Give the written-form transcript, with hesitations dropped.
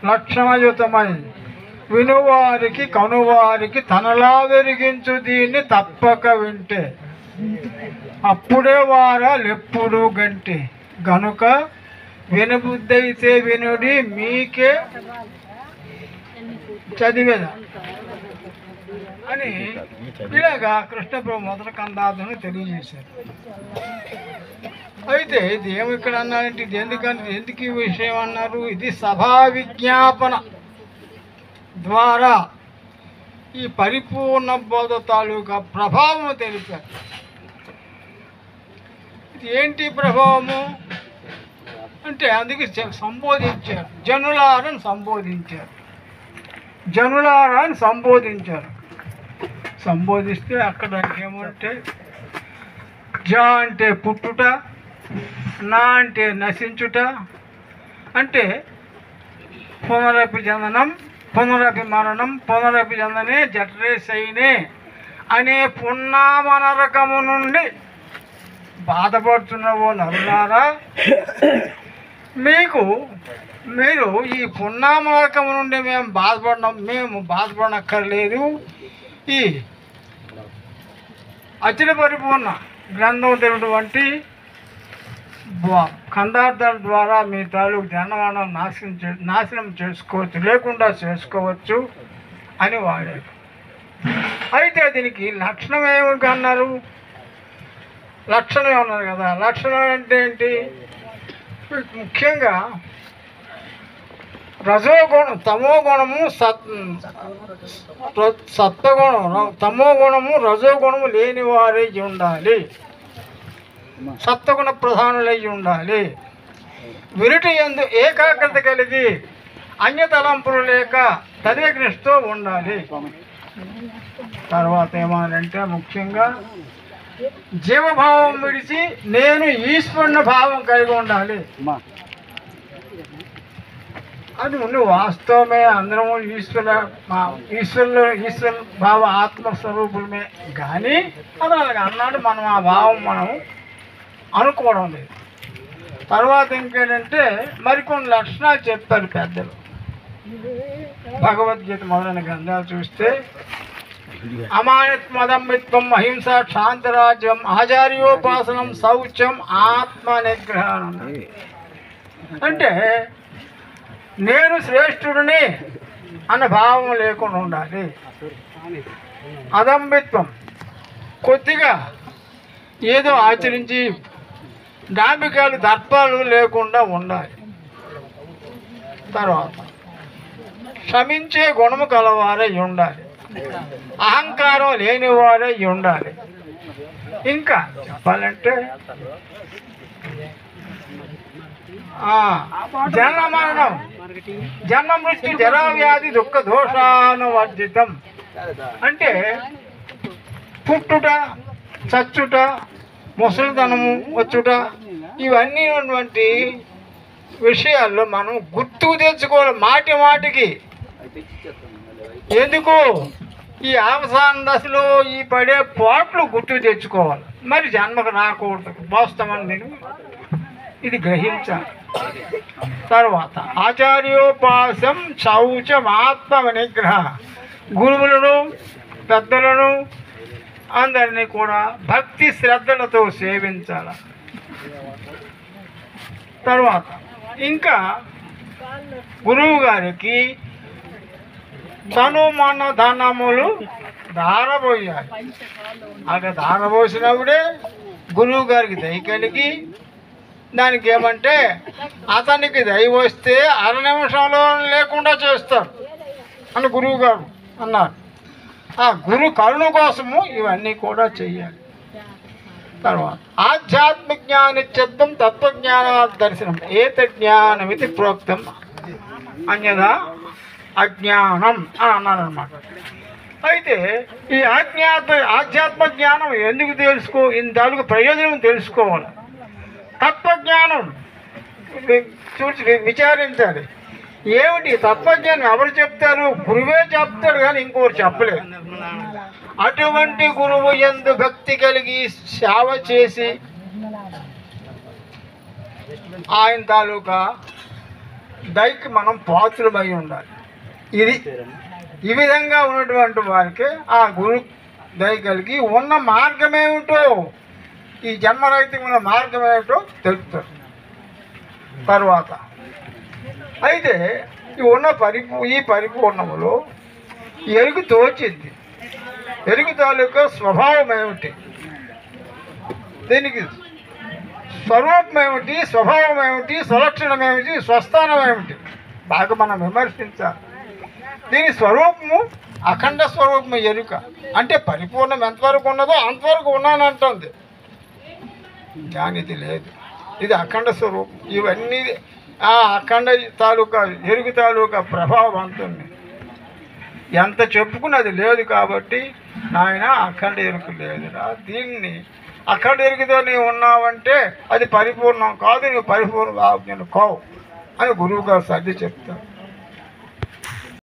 లక్షణయుతమై వినువారికి కనువారికి తనలా వెలిగించు దీన్ని తప్పక వింటే అప్పుడే వారాలెప్పుడు గంటే గనుక వినబుద్ధైతే వినుడి మీకే చదివేదా అని ఇలాగా కృష్ణప్రభు మొదటి కందార్థం తెలియజేశారు. అయితే ఇది ఏమి ఇక్కడ అన్నారంటే ఇది ఎందుకు ఈ విషయం అన్నారు? ఇది సభా విజ్ఞాపన ద్వారా ఈ పరిపూర్ణ బోధ తాలూకా ప్రభావం తెలిపారు. ఇది ఏంటి ప్రభావము అంటే అందుకే సంబోధించారు, జనులారని సంబోధించారు. జనులారని సంబోధించారు. సంబోధిస్తే అక్కడ ఏమంటే జ అంటే పుట్టుట, నా అంటే నశించుట, అంటే పునరపి జననం, పునరపి మరణం, పునరపి జననే జఠరే శయనే అనే పున్నామ నరకము నుండి బాధపడుతున్నవో నరులారా, మీరు ఈ పున్నామ నరకము నుండి మేము బాధపడనక్కర్లేదు. ఈ అచల పరిపూర్ణ గ్రంథం తెలినటువంటి కందార్థాల ద్వారా మీ తాలూకు జనవాణం నాశనం చేసుకోవచ్చు, లేకుండా చేసుకోవచ్చు అని వాడారు. అయితే దీనికి లక్షణం ఏమి అన్నారు? లక్షణం ఏమన్నారు కదా. లక్షణం అంటే ఏంటి? ముఖ్యంగా రజోగుణం, తమోగుణము, సత్వగుణం, తమోగుణము రజోగుణము లేని వారై ఉండాలి, సత్వగుణ ప్రధానులై ఉండాలి. విరుటి యందు ఏకాగ్రత కలిగి అన్యతలంపులు లేక తదేగ్నిష్తో ఉండాలి. తర్వాత ఏమనంటే ముఖ్యంగా జీవభావం విడిచి నేను ఈశ్వరుని భావం కలిగి ఉండాలి. అది వాస్తవమే, అందరము ఈశ్వర భావ ఆత్మస్వరూపులమే. కానీ అది అలాగ అన్నాడు, మనం ఆ భావం మనం అనుకోవడం లేదు. తర్వాత ఇంకేంటంటే మరికొన్ని లక్షణాలు చెప్తారు పెద్దలు. భగవద్గీత మొదలైన గ్రంథాలు చూస్తే అమానిత్వదమ్మిత్వం, అహింస, శాంతిరాజ్యం, ఆచార్యోపాసనం, శౌచం, ఆత్మ నిగ్రహం. అంటే నేను శ్రేష్ఠుడిని అన్న భావం లేకుండా ఉండాలి. అదంబిత్వం, కొద్దిగా ఏదో ఆచరించి డాంబికాలు దర్పాలు లేకుండా ఉండాలి. తర్వాత క్షమించే గుణము కలవారై ఉండాలి, అహంకారం లేనివారై ఉండాలి. ఇంకా చెప్పాలంటే జన్మ మరణం, జన్మ మృత్యు, జరా వ్యాధి, దుఃఖ దోషానువర్జితం. అంటే పుట్టుట, చచ్చుట, ముసలితనము వచ్చుట, ఇవన్నీ ఉన్నటువంటి విషయాల్లో మనం గుర్తు తెచ్చుకోవాలి మాటి మాటికి. ఎందుకు? ఈ అవసాన దశలో ఈ పడే పోట్లు గుర్తు తెచ్చుకోవాలి. మరి జన్మకు రాకూడదు, వాస్తవని ఇది గ్రహించాలి. తర్వాత ఆచార్యోపాసం, శౌచం, ఆత్మ నిగ్రహ. గురువులను, పెద్దలను అందరినీ కూడా భక్తి శ్రద్ధలతో సేవించాలి. తర్వాత ఇంకా గురువు గారికి తను మన ధనములు ధారపోయాలి. అక్కడ ధారపోసినప్పుడే గురువు గారికి దయ కలిగి, దానికి ఏమంటే అతనికి దయ వస్తే అర నిమిషంలో లేకుండా చేస్తారు అని గురువు గారు అన్నారు. ఆ గురు కరుణ కోసము ఇవన్నీ కూడా చెయ్యాలి. తర్వాత ఆధ్యాత్మిక జ్ఞానిత్యత్వం, తత్వజ్ఞాన దర్శనం, ఏత జ్ఞానం ఇది ప్రోక్తం, అన్యదా అజ్ఞానం అని అన్నారనమాట. అయితే ఈ ఆధ్యాత్మ జ్ఞానం ఎందుకు ఇంతకు ప్రయోజనం తెలుసుకోవాలి. తత్వజ్ఞానం చూసి విచారించాలి. ఏమిటి తత్వజ్ఞానం? ఎవరు చెప్తారు? గురువే చెప్తాడు, కానీ ఇంకోరు చెప్పలేదు. అటువంటి గురువు యందు భక్తి కలిగి సేవ చేసి ఆయన తాలూకా దయకి మనం పాత్రమై ఉండాలి. ఇది ఈ విధంగా ఉన్నటువంటి వారికి ఆ గురు దయ కలిగి ఉన్న మార్గమేమిటో, ఈ జన్మరహితం ఉన్న మార్గమేమిటో తెలుపుతారు. తర్వాత అయితే ఈ పరిపూర్ణములో ఎరుగు తోచింది. ఎరుగు తాలూకా స్వభావం ఏమిటి, దీనికి స్వరూపం ఏమిటి, స్వభావం ఏమిటి, సులక్షణం ఏమిటి, స్వస్థానం ఏమిటి బాగా మనం విమర్శించాలి. దీని స్వరూపము అఖండ స్వరూపము ఎరుక. అంటే పరిపూర్ణం ఎంతవరకు ఉన్నదో అంతవరకు ఉన్నానంటుంది, కానీ ఇది లేదు. ఇది అఖండ స్వరూపం. ఇవన్నీ ఆ అఖండ తాలూకా ఎరుగు తాలూకా ప్రభావం అంతుంది. ఎంత చెప్పుకుని అది లేదు కాబట్టి నాయన అఖండ ఎరుకు లేదురా, దీన్ని అఖండ ఎరుకుతో నీవు ఉన్నావంటే అది పరిపూర్ణం కాదు, నువ్వు పరిపూర్ణ ఆజ్ఞను కావు అని గురువు గారు సర్ది చెప్తారు.